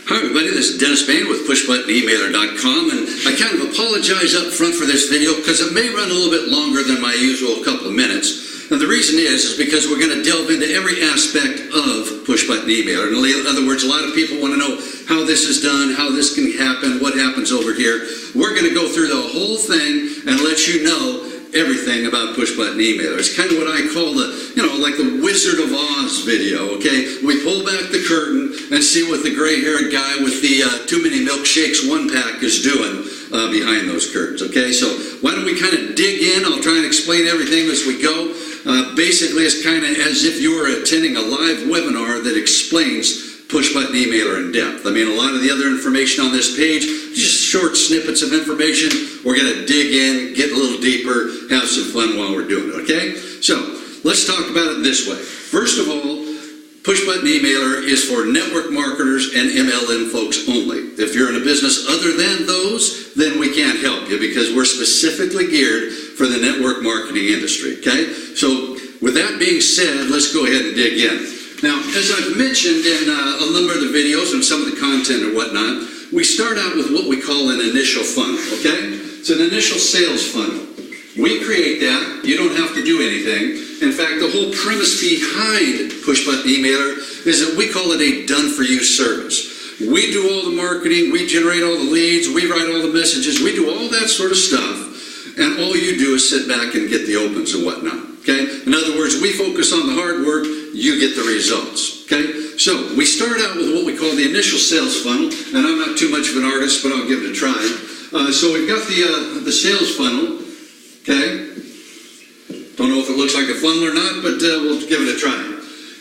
Hi everybody, this is Dennis Bain with PushButtonEmailer.com, and I kind of apologize up front for this video because it may run a little bit longer than my usual couple of minutes. And the reason is because we're going to delve into every aspect of PushButton Emailer. In other words, a lot of people want to know how this is done, how this can happen, what happens over here. We're going to go through the whole thing and let you know everything about PushButton Emailer. It's kind of what I call the, like the Wizard of Oz video, okay? We pull back the curtain and see what the gray-haired guy with the too many milkshakes one pack is doing behind those curtains, okay? So why don't we kind of dig in? I'll try and explain everything as we go. Basically, it's kind of as if you were attending a live webinar that explains PushButton Emailer in depth. I mean, a lot of the other information on this page, just short snippets of information. We're going to dig in, get a little deeper, have some fun while we're doing it, okay? So, let's talk about it this way. First of all, PushButton Emailer is for network marketers and MLM folks only. If you're in a business other than those, then we can't help you because we're specifically geared for the network marketing industry, okay? So, with that being said, let's go ahead and dig in. Now, as I've mentioned in a number of the videos and some of the content and whatnot, we start out with what we call an initial funnel, okay? It's an initial sales funnel. We create that. You don't have to do anything. In fact, the whole premise behind PushButton Emailer is that we call it a done-for-you service. We do all the marketing, we generate all the leads, we write all the messages, we do all that sort of stuff, and all you do is sit back and get the opens and whatnot. Okay? In other words, we focus on the hard work, you get the results. Okay? So, we start out with what we call the initial sales funnel, and I'm not too much of an artist, but I'll give it a try. So we've got the sales funnel. Okay? Don't know if it looks like a funnel or not, but we'll give it a try.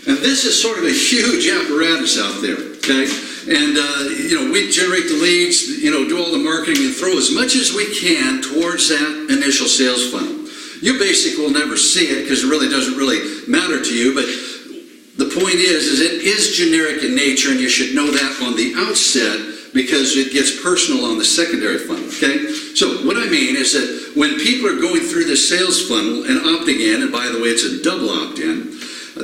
And this is sort of a huge apparatus out there. Okay? And, we generate the leads, do all the marketing and throw as much as we can towards that initial sales funnel. You basically will never see it because it really doesn't really matter to you, but the point is it is generic in nature, and you should know that on the outset because it gets personal on the secondary funnel, okay? So what I mean is that when people are going through the sales funnel and opting in, and by the way, it's a double opt-in,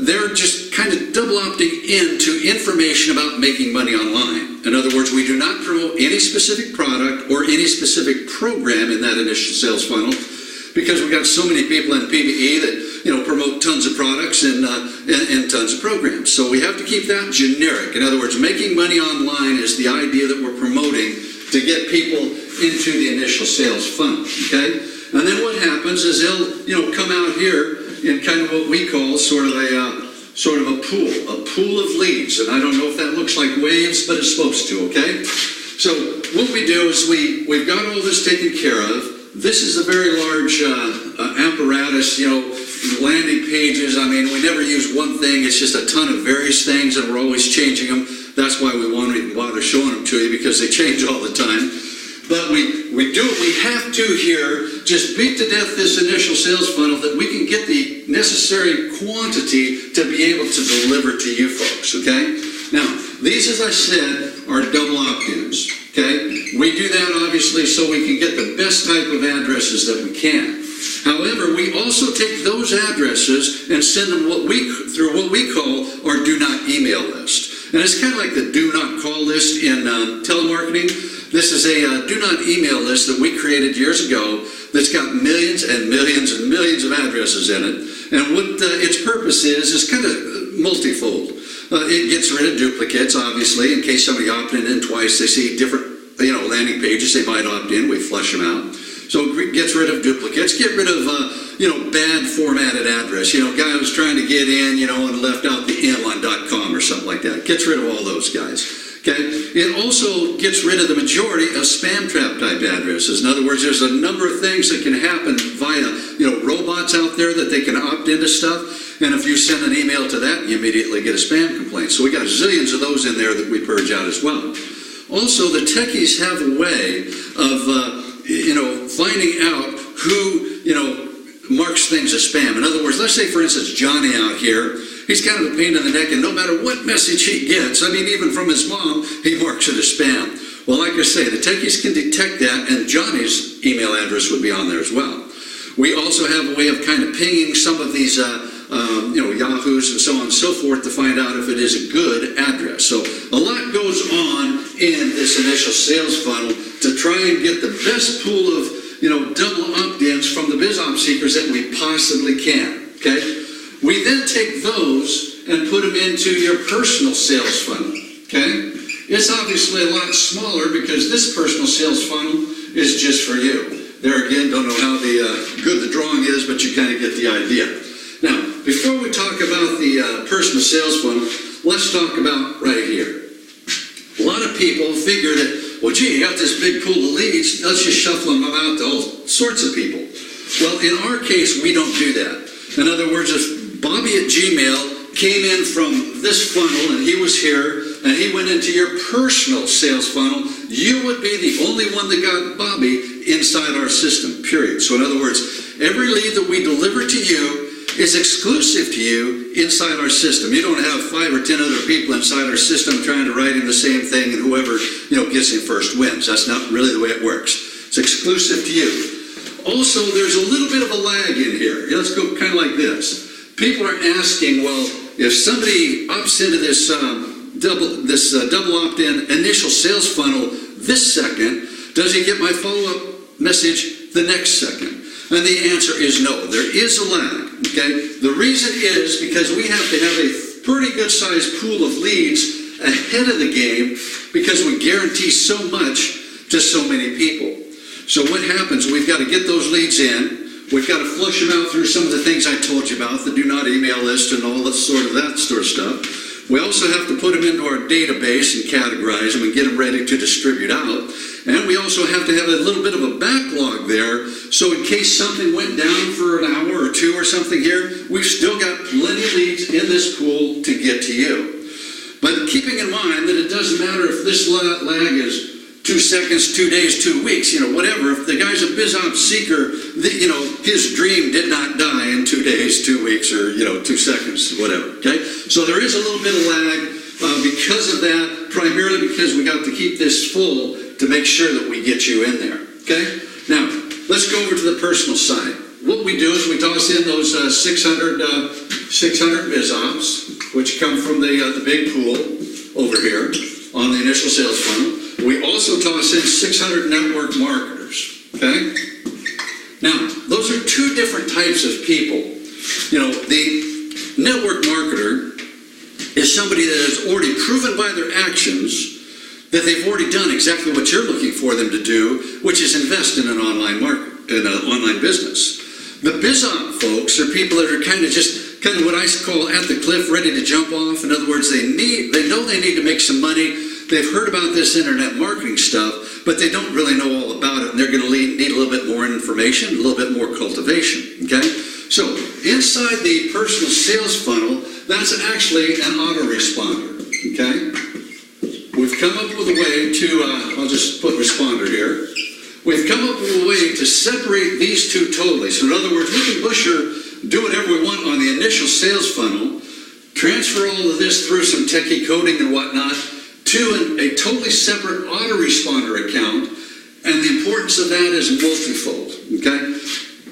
they're just kind of double opting into information about making money online. In other words, we do not promote any specific product or any specific program in that initial sales funnel, because we've got so many people in PBE that promote tons of products and tons of programs. So we have to keep that generic. In other words, making money online is the idea that we're promoting to get people into the initial sales funnel. Okay, and then what happens is they'll come out here in kind of what we call sort of a pool of leads. And I don't know if that looks like waves, but it's supposed to. Okay, so what we do is we've got all this taken care of. This is a very large apparatus, landing pages. I mean, we never use one thing. It's just a ton of various things, and we're always changing them. That's why we won't even bother showing them to you, because they change all the time. But we do what we have to here, just beat to death this initial sales funnel that we can get the necessary quantity to be able to deliver to you folks, okay? Now, these, as I said, are double opt-ins. Okay? We do that obviously so we can get the best type of addresses that we can. However, we also take those addresses and send them through what we call our do not email list. And it's kind of like the do not call list in telemarketing. This is a do not email list that we created years ago that's got millions and millions and millions of addresses in it. And what its purpose is kind of multifold. It gets rid of duplicates, obviously, in case somebody opted in twice. They see different, landing pages. They might opt in. We flush them out. So it gets rid of duplicates. Get rid of, bad formatted address. Guy was trying to get in, and left out the M on .com or something like that. Gets rid of all those guys. Okay. It also gets rid of the majority of spam trap type addresses. In other words, there's a number of things that can happen via, robots out there that they can opt into stuff. And if you send an email to that, you immediately get a spam complaint. So we got zillions of those in there that we purge out as well. Also, the techies have a way of, finding out who, marks things as spam. In other words, let's say, for instance, Johnny out here, he's kind of a pain in the neck, and no matter what message he gets, even from his mom, he marks it as spam. Well, like I say, the techies can detect that, and Johnny's email address would be on there as well. We also have a way of kind of pinging some of these Yahoos and so on and so forth to find out if it is a good address. So a lot goes on in this initial sales funnel to try and get the best pool of double opt-ins from the BizOps seekers that we possibly can. Okay, we then take those and put them into your personal sales funnel. Okay, it's obviously a lot smaller because this personal sales funnel is just for you. There again, don't know how good the drawing is, but you kind of get the idea. Now, before we talk about the personal sales funnel, let's talk about right here. A lot of people figure that, well, gee, you got this big pool of leads, let's just shuffle them out to all sorts of people. Well, in our case, we don't do that. In other words, if Bobby at Gmail came in from this funnel and he was here and he went into your personal sales funnel, you would be the only one that got Bobby inside our system, period. So in other words, every lead that we deliver to you is exclusive to you inside our system. You don't have 5 or 10 other people inside our system trying to write in the same thing, and whoever gets in first wins. That's not really the way it works. It's exclusive to you. Also, there's a little bit of a lag in here. Let's go kind of like this. People are asking, well, if somebody opts into this double opt-in initial sales funnel this second, does he get my follow-up message the next second? And the answer is no. There is a lag. Okay? The reason is because we have to have a pretty good sized pool of leads ahead of the game because we guarantee so much to so many people. So what happens? We've got to get those leads in. We've got to flush them out through some of the things I told you about, the do not email list and all that sort of stuff. We also have to put them into our database and categorize them and get them ready to distribute out. And we also have to have a little bit of a backlog there, so in case something went down for an hour or two or something here, we've still got plenty of leads in this pool to get to you. But keeping in mind that it doesn't matter if this lag is 2 seconds, 2 days, 2 weeks, whatever. If the guy's a BizOps seeker, his dream did not die in 2 days, 2 weeks, or 2 seconds, whatever. Okay, so there is a little bit of lag because of that. Primarily because we got to keep this full to make sure that we get you in there. Okay, now let's go over to the personal side. What we do is we toss in those 600 BizOps, which come from the big pool over here on the initial sales funnel. We also toss in 600 network marketers, okay? Now, those are 2 different types of people. The network marketer is somebody that has already proven by their actions that they've already done exactly what you're looking for them to do, which is invest in an online online business. The BizOps folks are people that are kind of what I call at the cliff, ready to jump off. In other words, they know they need to make some money. They've heard about this internet marketing stuff, but they don't really know all about it, and they're going to need a little bit more information, a little bit more cultivation, okay? So inside the personal sales funnel, that's actually an autoresponder, okay? We've come up with a way to, I'll just put responder here. We've come up with a way to separate these 2 totally. So in other words, we can do whatever we want on the initial sales funnel, transfer all of this through some techie coding and whatnot, to a totally separate autoresponder account, and the importance of that is multifold, okay?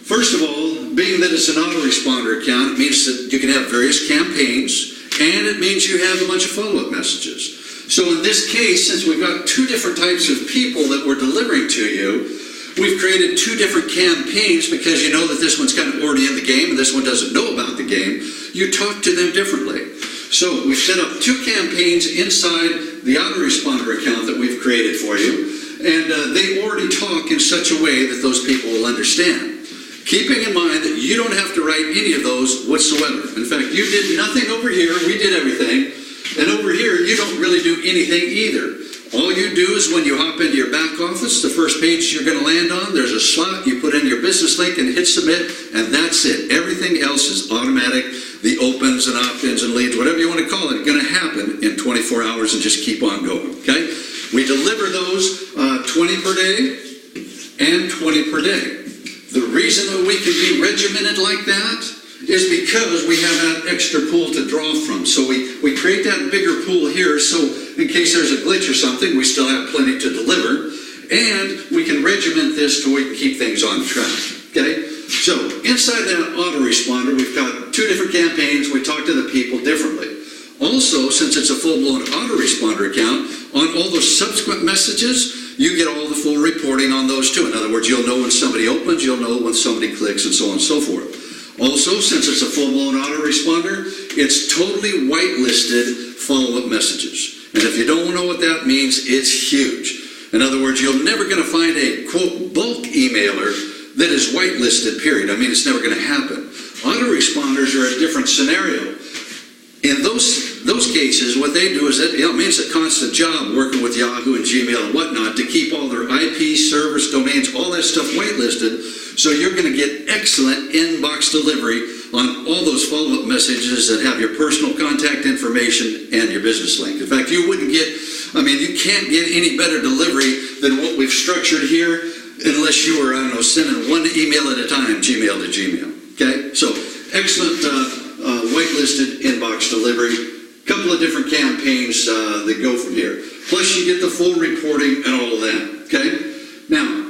First of all, being that it's an autoresponder account, it means that you can have various campaigns, and it means you have a bunch of follow-up messages. So in this case, since we've got 2 different types of people that we're delivering to you, we've created 2 different campaigns because you know that this one's kind of already in the game and this one doesn't know about the game. You talk to them differently. So we've set up 2 campaigns inside the autoresponder account that we've created for you, and they already talk in such a way that those people will understand. Keeping in mind that you don't have to write any of those whatsoever. In fact, you did nothing over here, we did everything, and over here you don't really do anything either. All you do is when you hop into your back office, the first page you're going to land on, there's a slot, you put in your business link and hit submit, and that's it. Everything else is automatic. The opens and opt-ins and leads, whatever you want to call it, going to happen in 24 hours and just keep on going, okay? We deliver those 20 per day and 20 per day. The reason that we can be regimented like that is because we have that extra pool to draw from. So we create that bigger pool here, so in case there's a glitch or something, we still have plenty to deliver, and we can regiment this so we can keep things on track, okay? So inside that autoresponder, we've got two different campaigns. We talk to the people differently. Also, since it's a full-blown autoresponder account, on all those subsequent messages, you get all the full reporting on those too. In other words, you'll know when somebody opens, you'll know when somebody clicks, and so on and so forth. Also, since it's a full-blown autoresponder, it's totally whitelisted follow-up messages. And if you don't know what that means, it's huge. In other words, you're never going to find a, quote, bulk emailer that is whitelisted, period. I mean, it's never going to happen. Autoresponders are a different scenario. In those cases, what they do is that, I mean, it's a constant job working with Yahoo and Gmail and whatnot to keep all their IP, servers, domains, all that stuff whitelisted. So you're going to get excellent inbox delivery on all those follow-up messages that have your personal contact information and your business link. In fact, you wouldn't get, you can't get any better delivery than what we've structured here unless you were, sending one email at a time, Gmail to Gmail. Okay? So excellent whitelisted inbox delivery. Couple of different campaigns that go from here. Plus you get the full reporting and all of that. Okay? Now,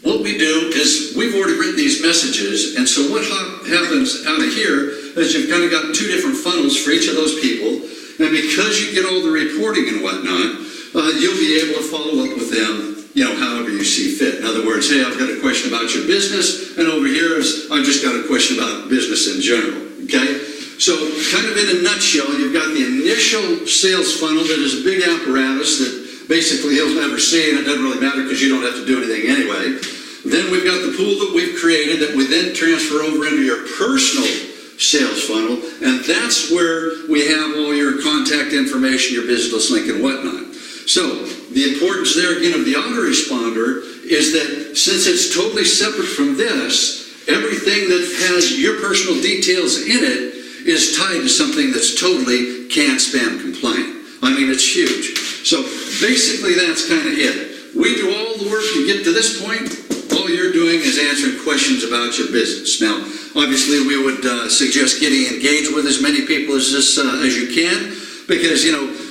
what we do is we've already written these messages, and so what happens out of here is you've kind of got two different funnels for each of those people, and because you get all the reporting and whatnot, you'll be able to follow up with them, however you see fit. In other words, hey, I've got a question about your business, and over here is I've just got a question about business in general. Okay? So kind of in a nutshell, you've got the initial sales funnel that is a big apparatus that basically he'll never see, and it doesn't really matter because you don't have to do anything anyway. Then we've got the pool that we've created that we then transfer over into your personal sales funnel, and that's where we have all your contact information, your business link, and whatnot. So the importance there again of the autoresponder is that since it's totally separate from this, everything that has your personal details in it is tied to something that's totally CAN-SPAM compliant. I mean, it's huge. So basically that's kind of it. We do all the work to get to this point. All you're doing is answering questions about your business. Now, obviously we would suggest getting engaged with as many people as you can, because,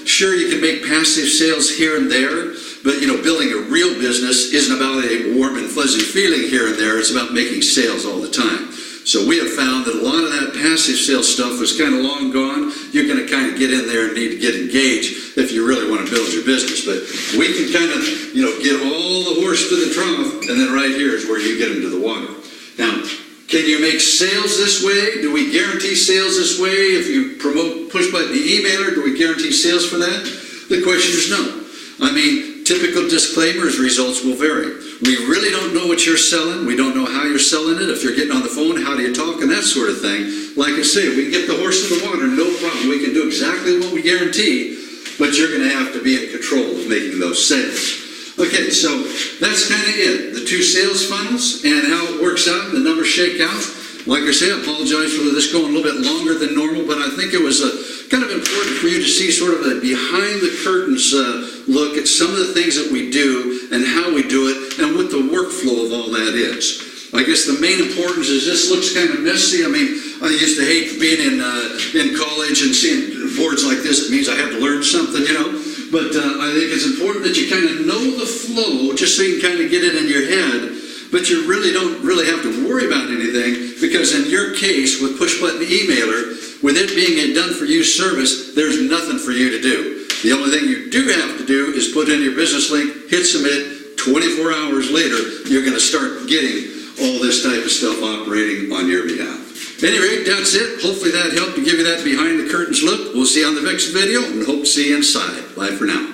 sure, you can make passive sales here and there, but, building a real business isn't about a warm and fuzzy feeling here and there. It's about making sales all the time. So we have found that a lot of that passive sales stuff was kind of long gone. You're going to kind of get in there and need to get engaged if you really want to build your business. But we can kind of, get all the horse to the trough, and then right here is where you get them to the water. Now, can you make sales this way? Do we guarantee sales this way? If you promote push-button emailer, do we guarantee sales for that? The question is no. Typical disclaimers, results will vary. We really don't know what you're selling. We don't know how you're selling it. If you're getting on the phone, how do you talk, and that sort of thing. Like I say, we can get the horse to the water, no problem. We can do exactly what we guarantee, but you're going to have to be in control of making those sales. Okay, so that's kind of it. The two sales funnels and how it works out, the numbers shake out. Like I say, I apologize for this going a little bit longer than normal, but I think it was kind of important for you to see sort of a behind-the-curtains look at some of the things that we do and how we do it and what the workflow of all that is. I guess the main importance is this looks kind of messy. I used to hate being in college and seeing boards like this. It means I have to learn something, But I think it's important that you kind of know the flow just so you can kind of get it in your head. But you really don't have to worry about anything, because in your case with push-button emailer, with it being a done-for-you service, there's nothing for you to do. The only thing you do have to do is put in your business link, hit submit. 24 hours later, you're going to start getting all this type of stuff operating on your behalf. At any rate, that's it. Hopefully that helped to give you that behind-the-curtains look. We'll see you on the next video, and hope to see you inside. Bye for now.